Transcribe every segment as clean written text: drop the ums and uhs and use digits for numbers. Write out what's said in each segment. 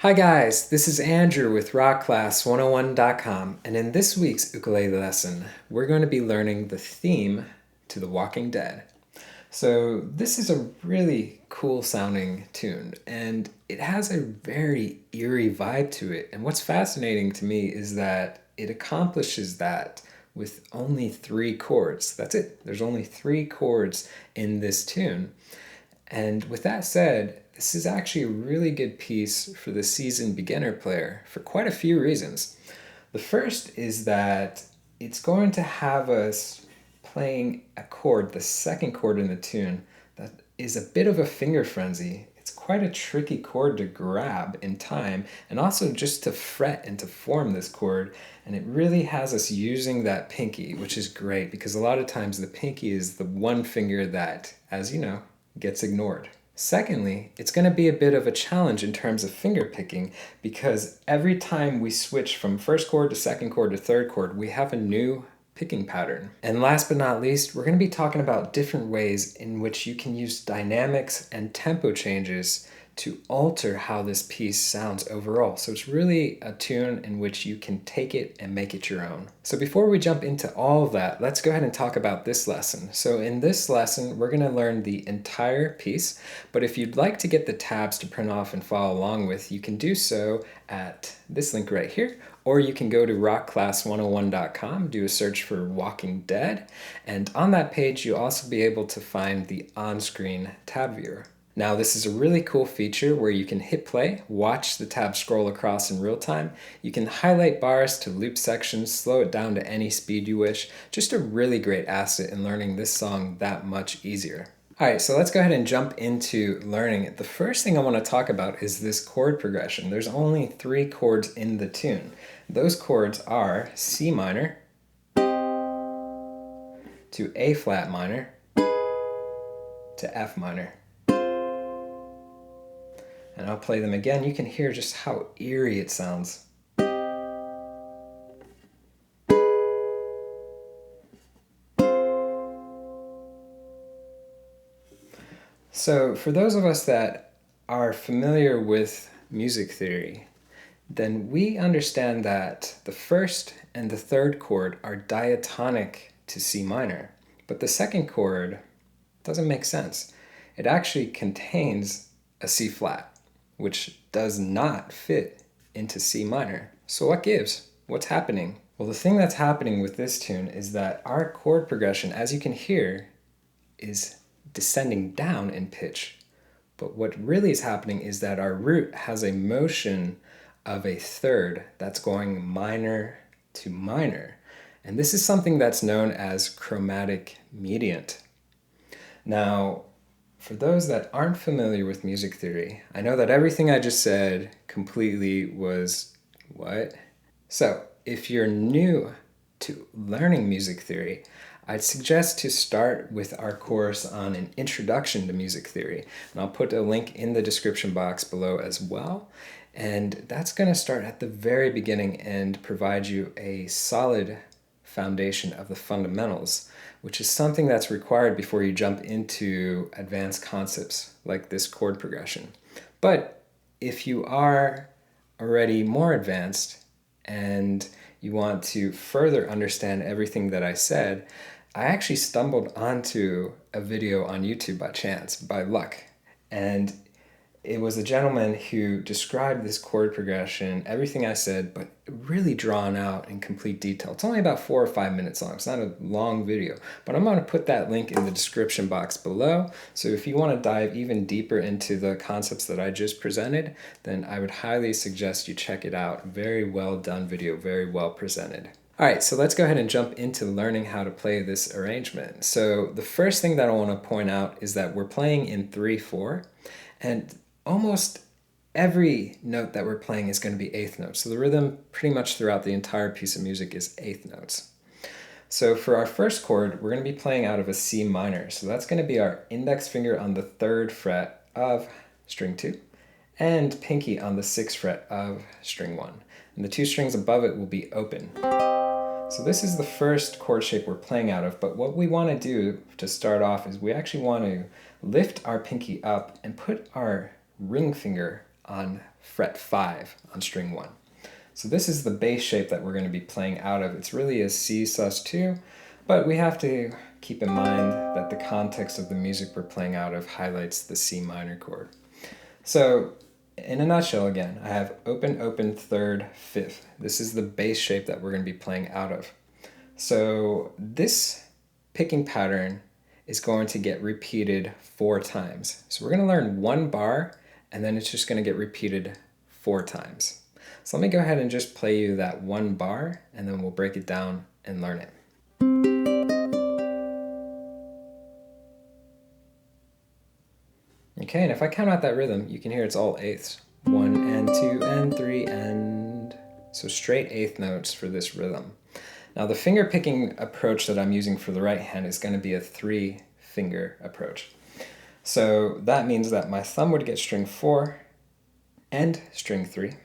Hi guys, this is Andrew with rockclass101.com, and in this week's ukulele lesson, we're going to be learning the theme to The Walking Dead. So this is a really cool sounding tune, and it has a very eerie vibe to it. And what's fascinating to me is that it accomplishes that with only 3 chords. That's it. There's only 3 chords in this tune. And with that said, this is actually a really good piece for the seasoned beginner player for quite a few reasons. The first is that it's going to have us playing a chord, the second chord in the tune, that is a bit of a finger frenzy. It's quite a tricky chord to grab in time and also just to fret and to form this chord. And it really has us using that pinky, which is great because a lot of times the pinky is the one finger that, as you know, gets ignored. Secondly, it's going to be a bit of a challenge in terms of finger picking because every time we switch from first chord to second chord to third chord, we have a new picking pattern. And last but not least, we're going to be talking about different ways in which you can use dynamics and tempo changes to alter how this piece sounds overall. So it's really a tune in which you can take it and make it your own. So before we jump into all of that, let's go ahead and talk about this lesson. So in this lesson, we're going to learn the entire piece, but if you'd like to get the tabs to print off and follow along with, you can do so at this link right here, or you can go to rockclass101.com, do a search for Walking Dead, and on that page you'll also be able to find the on-screen tab viewer. Now this is a really cool feature where you can hit play, watch the tab scroll across in real time. You can highlight bars to loop sections, slow it down to any speed you wish. Just a really great asset in learning this song that much easier. Alright, so let's go ahead and jump into learning it. The first thing I want to talk about is this chord progression. There's only 3 chords in the tune. Those chords are C minor to A flat minor to F minor. And I'll play them again. You can hear just how eerie it sounds. So for those of us that are familiar with music theory, then we understand that the first and the third chord are diatonic to C minor, but the second chord doesn't make sense. It actually contains a C flat, which does not fit into C minor. So what gives? What's happening? Well, the thing that's happening with this tune is that our chord progression, as you can hear, is descending down in pitch. But what really is happening is that our root has a motion of a third that's going minor to minor. And this is something that's known as chromatic mediant. Now, for those that aren't familiar with music theory, I know that everything I just said completely was what? So, if you're new to learning music theory, I'd suggest to start with our course on an introduction to music theory. And I'll put a link in the description box below as well. And that's going to start at the very beginning and provide you a solid foundation of the fundamentals, which is something that's required before you jump into advanced concepts like this chord progression. But if you are already more advanced and you want to further understand everything that I said, I actually stumbled onto a video on YouTube by chance, by luck. And it was a gentleman who described this chord progression, everything I said, but really drawn out in complete detail. It's only about 4 or 5 minutes long. It's not a long video, but I'm going to put that link in the description box below. So if you want to dive even deeper into the concepts that I just presented, then I would highly suggest you check it out. Very well done video, very well presented. All right, so let's go ahead and jump into learning how to play this arrangement. So the first thing that I want to point out is that we're playing in 3/4, and almost every note that we're playing is going to be eighth notes. So the rhythm pretty much throughout the entire piece of music is eighth notes. So for our first chord, we're going to be playing out of a C minor. So that's going to be our index finger on the 3rd fret of string 2 and pinky on the 6th fret of string 1. And the 2 strings above it will be open. So this is the first chord shape we're playing out of, but what we want to do to start off is we actually want to lift our pinky up and put our ring finger on fret 5 on string 1. So this is the bass shape that we're going to be playing out of. It's really a C sus2, but we have to keep in mind that the context of the music we're playing out of highlights the C minor chord. So in a nutshell again, I have open, open, third, fifth. This is the bass shape that we're going to be playing out of. So this picking pattern is going to get repeated 4 times. So we're going to learn 1 bar, and then it's just going to get repeated 4 times. So let me go ahead and just play you that 1 bar, and then we'll break it down and learn it. Okay, and if I count out that rhythm, you can hear it's all eighths. 1 and 2 and 3 and... So straight eighth notes for this rhythm. Now the finger picking approach that I'm using for the right hand is going to be a 3-finger approach. So that means that my thumb would get string 4 and string 3.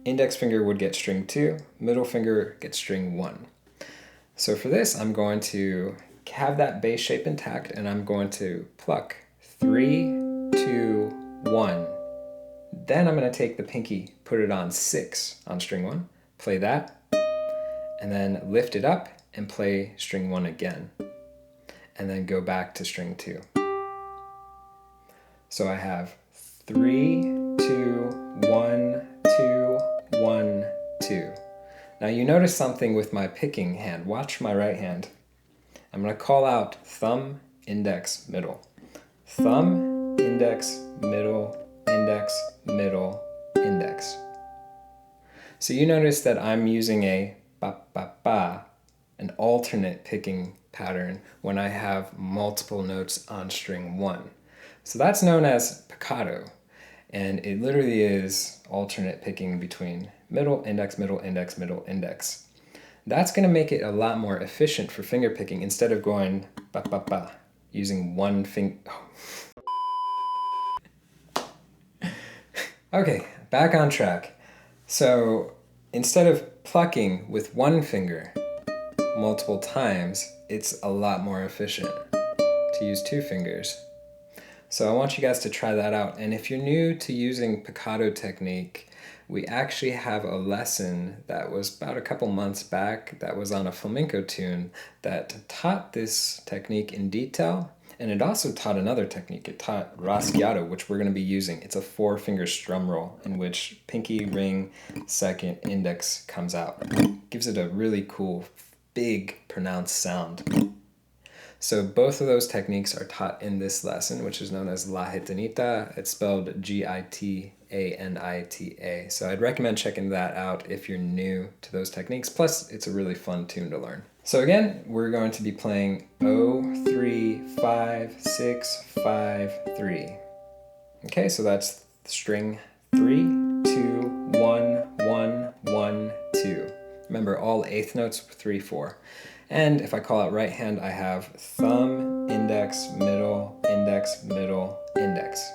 Index finger would get string 2, middle finger gets string 1. So for this, I'm going to have that bass shape intact, and I'm going to pluck 3, 2, 1. Then I'm going to take the pinky, put it on 6 on string 1, play that, and then lift it up and play string 1 again, and then go back to string 2. So I have 3, 2, 1, 2, 1, 2. Now you notice something with my picking hand. Watch my right hand. I'm going to call out thumb, index, middle. Thumb, index, middle, index, middle, index. So you notice that I'm using a ba-ba-ba, an alternate picking pattern when I have multiple notes on string 1. So that's known as piccato, and it literally is alternate picking between middle, index, middle, index, middle, index. That's going to make it a lot more efficient for finger picking instead of going ba-ba-ba, using one finger. Okay, back on track. So instead of plucking with one finger multiple times, it's a lot more efficient to use 2 fingers. So I want you guys to try that out. And if you're new to using piccato technique, we actually have a lesson that was about a couple months back that was on a flamenco tune that taught this technique in detail. And it also taught another technique. It taught rasgueado, which we're going to be using. It's a 4-finger strum roll in which pinky, ring, second, index comes out. Gives it a really cool, big, pronounced sound. So both of those techniques are taught in this lesson, which is known as La Gitanita. It's spelled Gitanita. So I'd recommend checking that out if you're new to those techniques. Plus, it's a really fun tune to learn. So again, we're going to be playing 0, 3, 5, 6, 5, 3. Okay, so that's string 3, 2, 1, 1, 1, 2. Remember, all eighth notes, 3, 4. And if I call out right hand, I have thumb, index, middle, index, middle, index.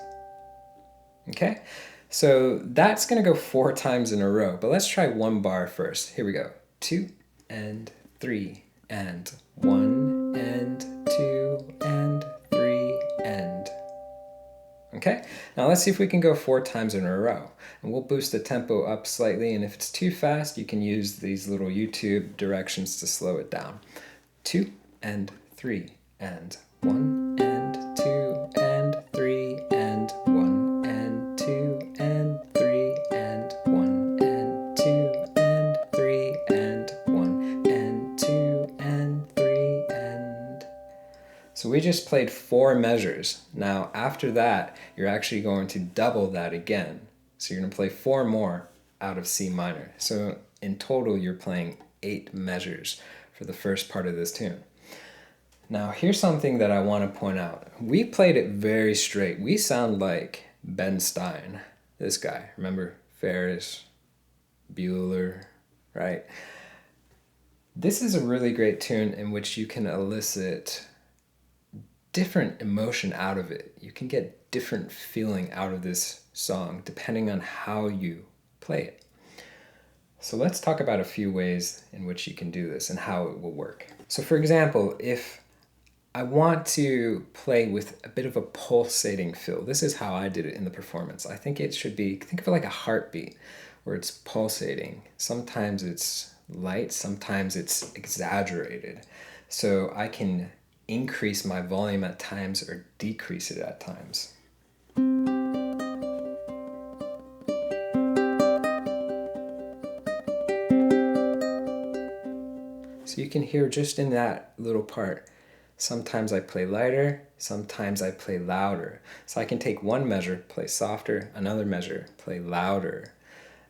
Okay, so that's going to go 4 times in a row, but let's try 1 bar first. Here we go. 2 and 3 and 1 and 2 and 3 and. Okay, now let's see if we can go 4 times in a row. And we'll boost the tempo up slightly, and if it's too fast, you can use these little YouTube directions to slow it down. 2 and 3 and 1 and 2 and 3 and 1 and 2 and 3 and 1 and 2 and 3 and 1 and 2 and 3 and... So we just played 4 measures. Now after that, you're actually going to double that again. So you're going to play 4 more out of C minor. So in total, you're playing 8 measures for the first part of this tune. Now here's something that I want to point out. We played it very straight. We sound like Ben Stein, this guy. Remember Ferris Bueller, right? This is a really great tune in which you can elicit different emotion out of it. You can get different feeling out of this song depending on how you play it. So let's talk about a few ways in which you can do this and how it will work. So for example, if I want to play with a bit of a pulsating feel. This is how I did it in the performance. I think it should be, think of it like a heartbeat, where it's pulsating. Sometimes it's light, sometimes it's exaggerated. So I can increase my volume at times or decrease it at times. So you can hear just in that little part, sometimes I play lighter, sometimes I play louder. So I can take one measure, play softer, another measure, play louder.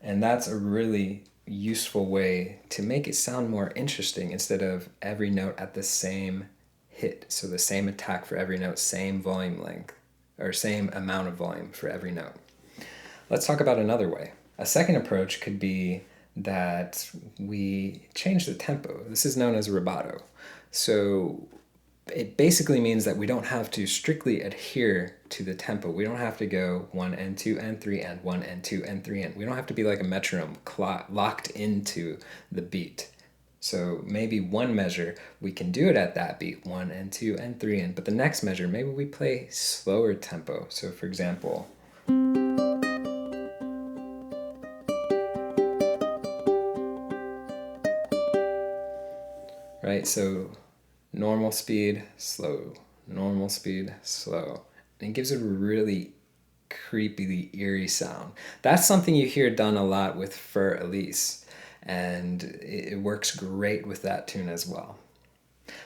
And that's a really useful way to make it sound more interesting instead of every note at the same hit. So the same attack for every note, same volume length, or same amount of volume for every note. Let's talk about another way. A second approach could be that we change the tempo. This is known as rubato. So it basically means that we don't have to strictly adhere to the tempo. We don't have to go 1 and 2 and 3 and 1 and 2 and 3 and. We don't have to be like a metronome locked into the beat. So maybe one measure, we can do it at that beat, 1 and 2 and 3 and. But the next measure, maybe we play slower tempo. So for example, right? So normal speed, slow, normal speed, slow. And it gives it a really creepy, eerie sound. That's something you hear done a lot with Für Elise, and it works great with that tune as well.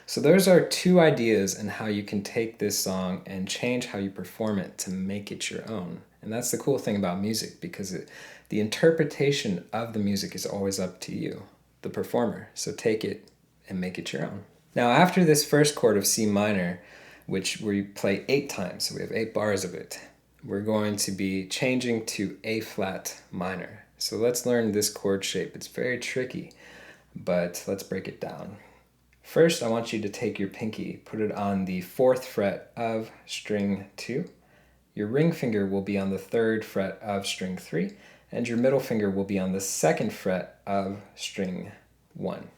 So those are two ideas in how you can take this song and change how you perform it to make it your own. And that's the cool thing about music, because the interpretation of the music is always up to you, the performer. So take it and make it your own. Now after this first chord of C minor, which we play 8 times, so we have 8 bars of it, we're going to be changing to A flat minor. So let's learn this chord shape. It's very tricky, but let's break it down. First, I want you to take your pinky, put it on the 4th fret of string 2. Your ring finger will be on the 3rd fret of string 3, and your middle finger will be on the 2nd fret of string 1.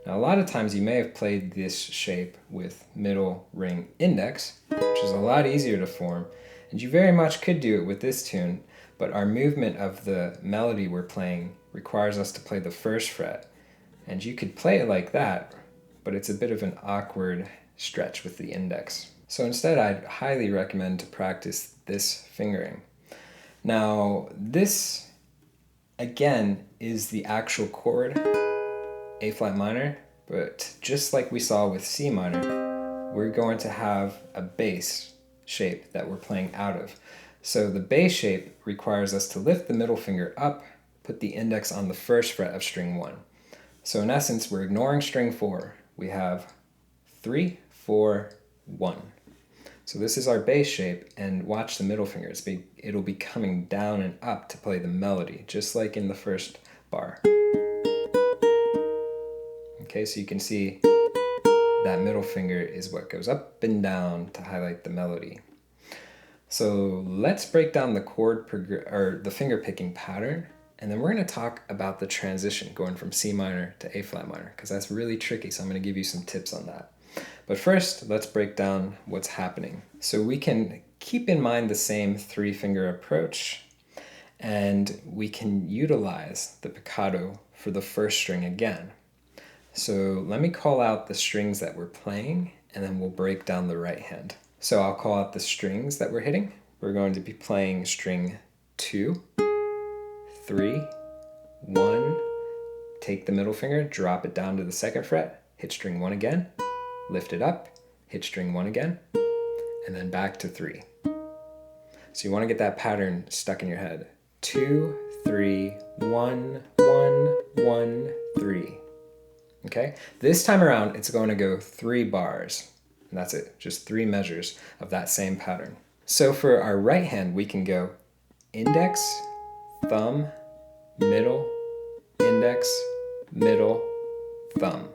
Now a lot of times you may have played this shape with middle ring index, which is a lot easier to form, and you very much could do it with this tune, but our movement of the melody we're playing requires us to play the 1st fret. And you could play it like that, but it's a bit of an awkward stretch with the index. So instead I'd highly recommend to practice this fingering. Now this, again, is the actual chord, A flat minor, but just like we saw with C minor, we're going to have a bass shape that we're playing out of. So the bass shape requires us to lift the middle finger up, put the index on the 1st fret of string 1. So in essence, we're ignoring string 4. We have 3, 4, 1. So this is our bass shape, and watch the middle finger. It'll be coming down and up to play the melody, just like in the first bar. Okay, so you can see that middle finger is what goes up and down to highlight the melody. So let's break down the chord or the finger picking pattern, and then we're going to talk about the transition going from C minor to A flat minor, because that's really tricky, so I'm going to give you some tips on that. But first, let's break down what's happening. So we can keep in mind the same 3-finger approach, and we can utilize the piccato for the 1st string again. So let me call out the strings that we're playing, and then we'll break down the right hand. So I'll call out the strings that we're hitting. We're going to be playing string 2, 3, 1, take the middle finger, drop it down to the 2nd fret, hit string 1 again, lift it up, hit string 1 again, and then back to 3. So you want to get that pattern stuck in your head. 2, 3, 1, 1, 1, 3. Okay? This time around, it's going to go 3 bars. And that's it, just 3 measures of that same pattern. So for our right hand, we can go index, thumb, middle, index, middle, thumb.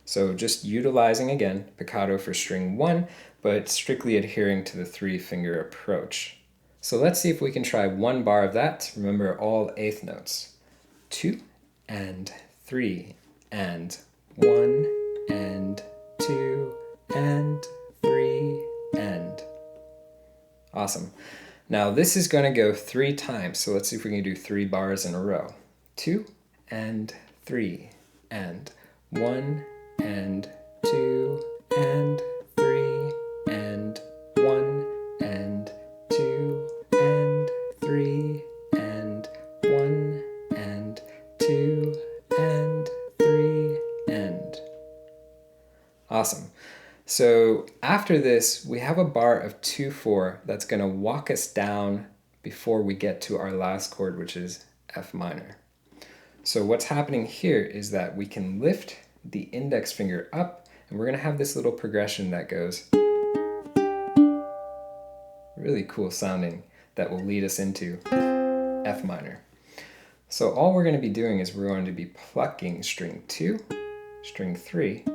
So just utilizing, again, piccato for string 1, but strictly adhering to the 3-finger approach. So let's see if we can try 1 bar of that. Remember all 8th notes. 2 and 3 and 1 and Awesome. Now this is going to go 3 times, so let's see if we can do 3 bars in a row. 2 and 3 and 1 and 2 and 3 and 1 and 2 and 3 and 1 and 2 and 3 and. Awesome. So after this, we have a bar of 2-4 that's going to walk us down before we get to our last chord, which is F minor. So what's happening here is that we can lift the index finger up, and we're going to have this little progression that goes really cool sounding that will lead us into F minor. So all we're going to be doing is we're going to be plucking string 2, string 3,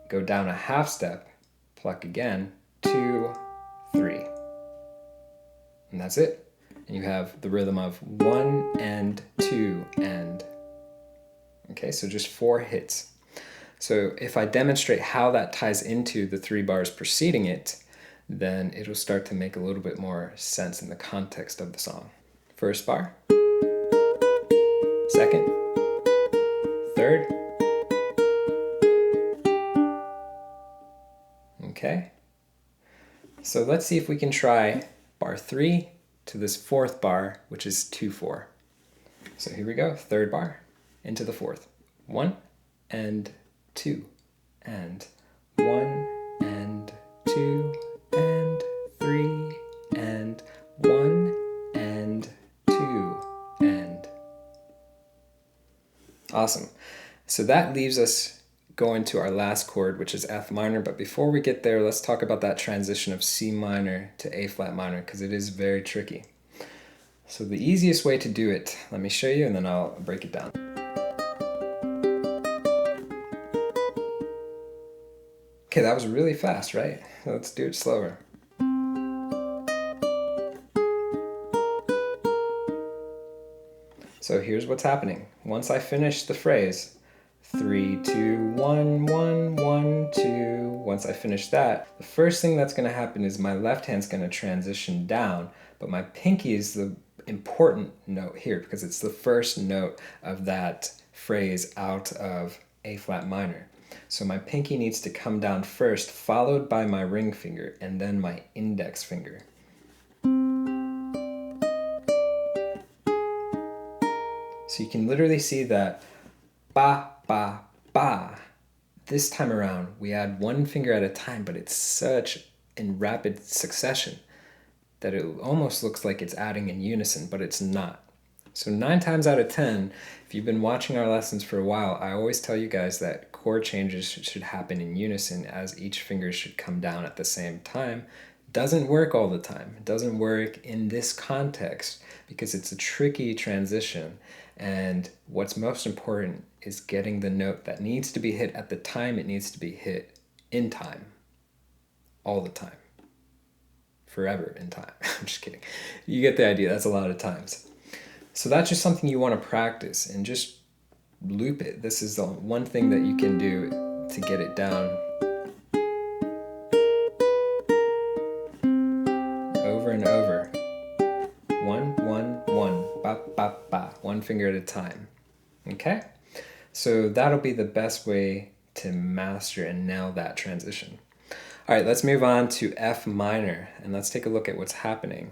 go down a half step, pluck again, 2, 3. And that's it. And you have the rhythm of 1 and 2 and. Okay, so just 4 hits. So if I demonstrate how that ties into the 3 bars preceding it, then it'll start to make a little bit more sense in the context of the song. First bar, second, third. Okay, so let's see if we can try bar 3 to this 4th bar, which is 2-4. So here we go, 3rd bar into the 4th. 1 and 2 and 1 and 2 and 3 and 1 and 2 and. Awesome. So that leaves us going to our last chord, which is F minor. But before we get there, let's talk about that transition of C minor to A flat minor, because it is very tricky. So the easiest way to do it, let me show you and then I'll break it down. Okay, that was really fast, right? Let's do it slower. So here's what's happening. Once I finish the phrase, 3, 2, 1, 1, 1, 2. Once I finish that, the first thing that's going to happen is my left hand's going to transition down, but my pinky is the important note here because it's the first note of that phrase out of A flat minor. So my pinky needs to come down first, followed by my ring finger, and then my index finger. So you can literally see that ba, ba, ba. This time around, we add one finger at a time, but it's such in rapid succession that it almost looks like it's adding in unison, but it's not. So 9 times out of 10, if you've been watching our lessons for a while, I always tell you guys that chord changes should happen in unison, as each finger should come down at the same time. Doesn't work all the time. It doesn't work in this context because it's a tricky transition, and what's most important is getting the note that needs to be hit at the time it needs to be hit in time. All the time. Forever in time. I'm just kidding. You get the idea. That's a lot of times. So that's just something you want to practice and just loop it. This is the one thing that you can do to get it down over and over. 1, 1, 1, ba, ba, ba. One finger at a time. Okay? So that'll be the best way to master and nail that transition. All right, let's move on to F minor and let's take a look at what's happening.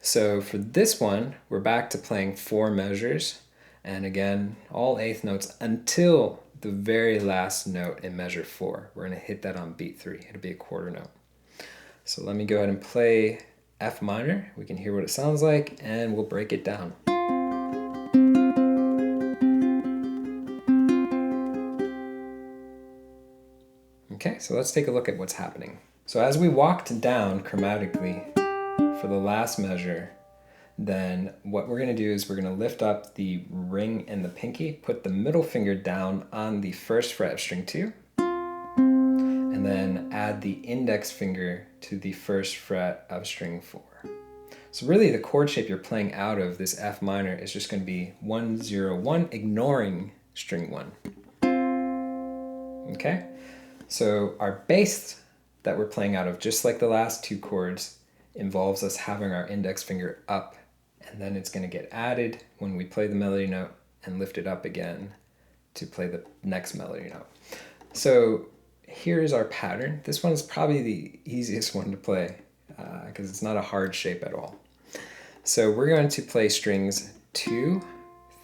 So for this one, we're back to playing 4 measures, and again, all eighth notes until the very last note in measure 4. We're going to hit that on beat 3. It'll be a quarter note. So let me go ahead and play F minor. We can hear what it sounds like, and we'll break it down. Okay, so let's take a look at what's happening. So as we walked down chromatically, for the last measure, then what we're going to do is we're going to lift up the ring and the pinky, put the middle finger down on the 1st fret of string 2, and then add the index finger to the 1st fret of string 4. So really the chord shape you're playing out of this F minor is just going to be 1, 0, 1, ignoring string 1. Okay? So our bass that we're playing out of, just like the last 2 chords, involves us having our index finger up, and then it's going to get added when we play the melody note and lift it up again to play the next melody note. So here's our pattern. This one is probably the easiest one to play because it's not a hard shape at all. So we're going to play strings 2,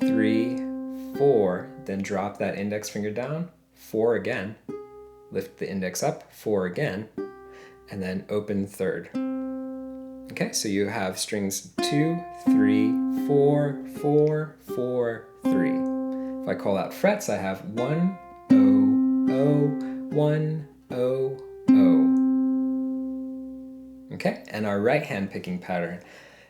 3, 4, then drop that index finger down, 4 again, lift the index up, 4 again, and then open third. Okay, so you have strings 2, 3, 4, 4, 4, 3. If I call out frets, I have 1, 0, 0, 1, 0, 0. Okay, and our right hand picking pattern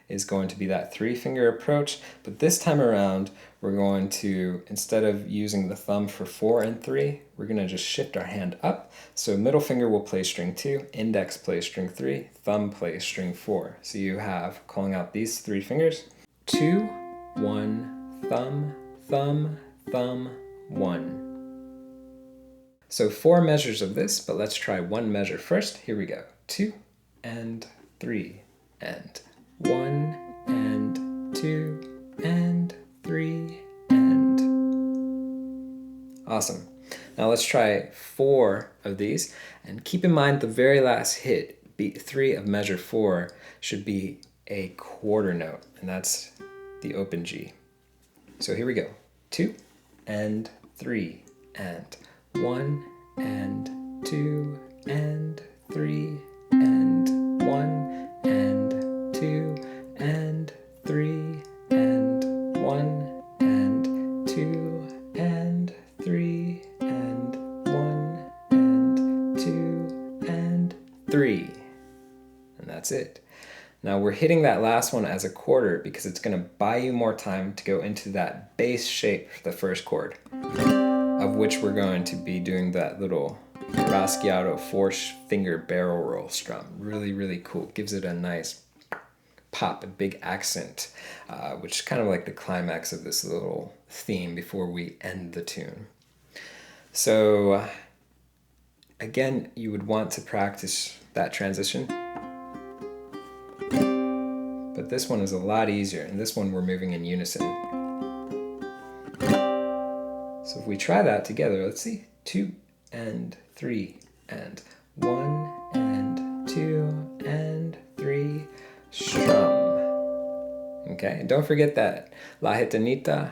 is going to be that 3-finger approach, but this time around we're going to, instead of using the thumb for 4 and 3, we're going to just shift our hand up. So middle finger will play string 2, index plays string 3, thumb plays string 4. So you have, calling out these 3 fingers, 2, 1, thumb, thumb, thumb, 1. So 4 measures of this, but let's try 1 measure first. Here we go. 2 and 3 and 1 and 2 and 3 and. Awesome. Now let's try 4 of these, and keep in mind the very last hit, beat 3 of measure 4, should be a quarter note, and that's the open G. So here we go. 2 and 3 and 1 and 2 and 3 and 1 and 2 and 3 and 1 and 2 and 3 and 1 and 2 and 3. And that's it. Now we're hitting that last one as a quarter because it's going to buy you more time to go into that bass shape for the first chord, of which we're going to be doing that little raschiato 4-finger barrel roll strum. Really, really cool. Gives it a nice pop, a big accent, which is kind of like the climax of this little theme before we end the tune. So again, you would want to practice that transition, but this one is a lot easier, and this one we're moving in unison. So if we try that together, let's see. 2 and 3 and 1 and 2 and 3, strum. Okay, and don't forget that La Gitanita,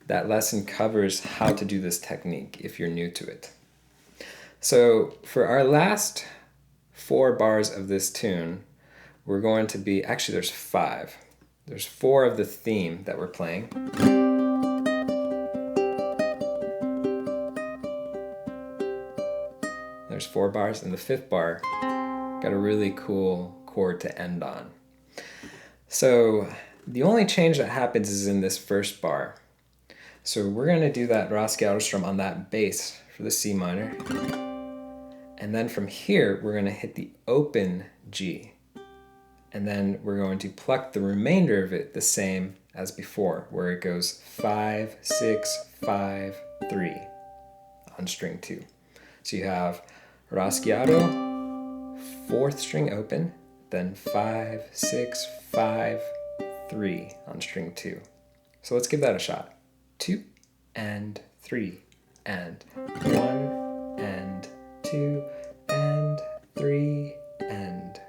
that lesson covers how to do this technique if you're new to it. So for our last 4 bars of this tune, we're going to be, actually there's 5. There's 4 of the theme that we're playing. There's 4 bars, and the 5th bar got a really cool chord to end on. So the only change that happens is in this first bar. So we're going to do that raschiato strum on that bass for the C minor. And then from here, we're going to hit the open G. And then we're going to pluck the remainder of it the same as before, where it goes 5, 6, 5, 3 on string 2. So you have raschiato, 4th string open, then 5, 6, 5, 3 on string 2. So let's give that a shot. 2 and 3 and 1 and 2 and 3 and.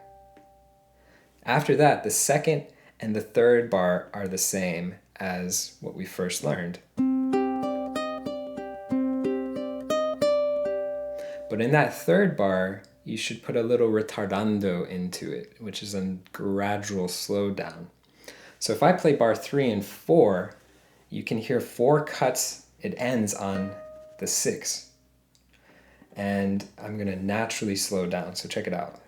After that, the 2nd and the 3rd bar are the same as what we first learned. But in that 3rd bar, you should put a little retardando into it, which is a gradual slowdown. So if I play bar 3 and 4, you can hear 4 cuts. It ends on the 6. And I'm going to naturally slow down. So check it out.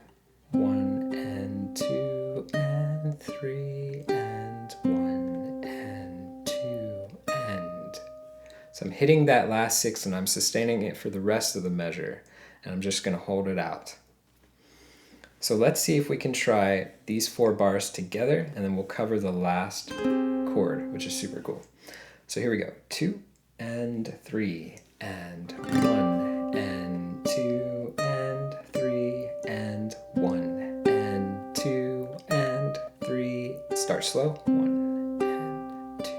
1 and 2 and 3 and 1 and 2 and. So I'm hitting that last 6 and I'm sustaining it for the rest of the measure. And I'm just going to hold it out. So let's see if we can try these 4 bars together, and then we'll cover the last chord, which is super cool. So here we go. 2 and 3 and 1 and 2 and 3 and 1 and 2 and slow. 1 and 2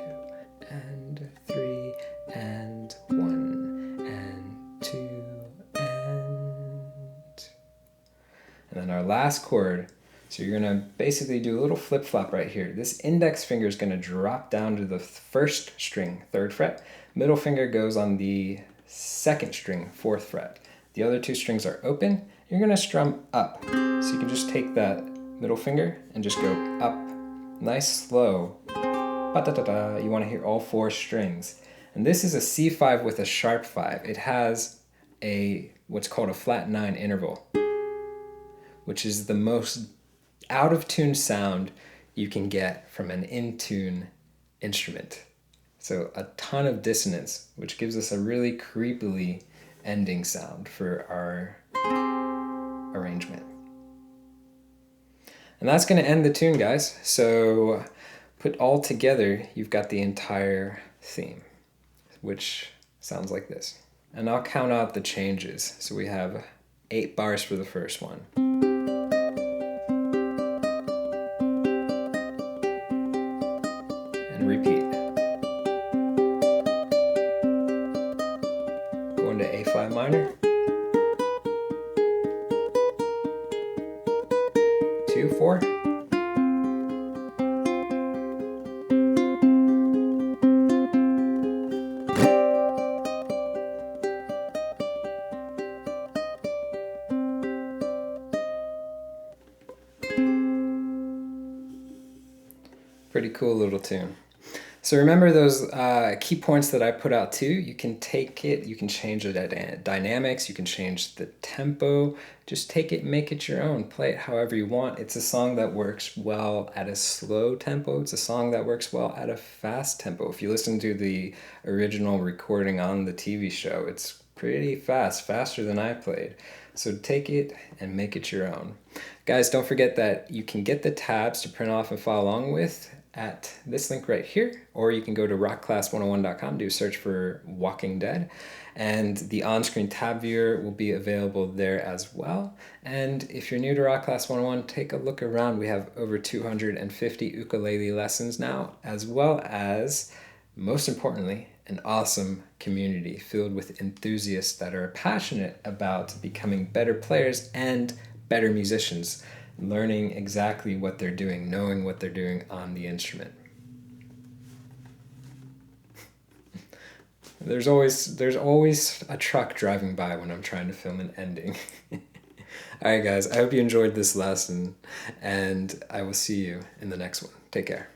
and 3 and 1 and 2 and then our last chord. So you're going to basically do a little flip-flop right here. This index finger is going to drop down to the first string, 3rd fret. Middle finger goes on the 2nd string, 4th fret. The other 2 strings are open. You're going to strum up. So you can just take that middle finger and just go up. Nice, slow. Ba-da-da-da. You want to hear all 4 strings. And this is a C5 with a sharp 5. It has what's called a flat 9 interval, which is the most out of tune sound you can get from an in tune instrument. So a ton of dissonance, which gives us a really creepily ending sound for our arrangement. And that's going to end the tune, guys. So put all together, you've got the entire theme, which sounds like this. And I'll count out the changes. So we have 8 bars for the first one. And repeat. Going to A5 minor. 2, 4. Pretty cool little tune. So remember those key points that I put out too. You can take it, you can change the dynamics, you can change the tempo. Just take it, make it your own. Play it however you want. It's a song that works well at a slow tempo. It's a song that works well at a fast tempo. If you listen to the original recording on the TV show, it's pretty fast, faster than I played. So take it and make it your own. Guys, don't forget that you can get the tabs to print off and follow along with at this link right here, or you can go to rockclass101.com, do a search for Walking Dead, and the on-screen tab viewer will be available there as well. And if you're new to Rock Class 101, take a look around. We have over 250 ukulele lessons now, as well as, most importantly, an awesome community filled with enthusiasts that are passionate about becoming better players and better musicians, learning exactly what they're doing, knowing what they're doing on the instrument. There's always a truck driving by when I'm trying to film an ending. All right, guys, I hope you enjoyed this lesson, and I will see you in the next one. Take care.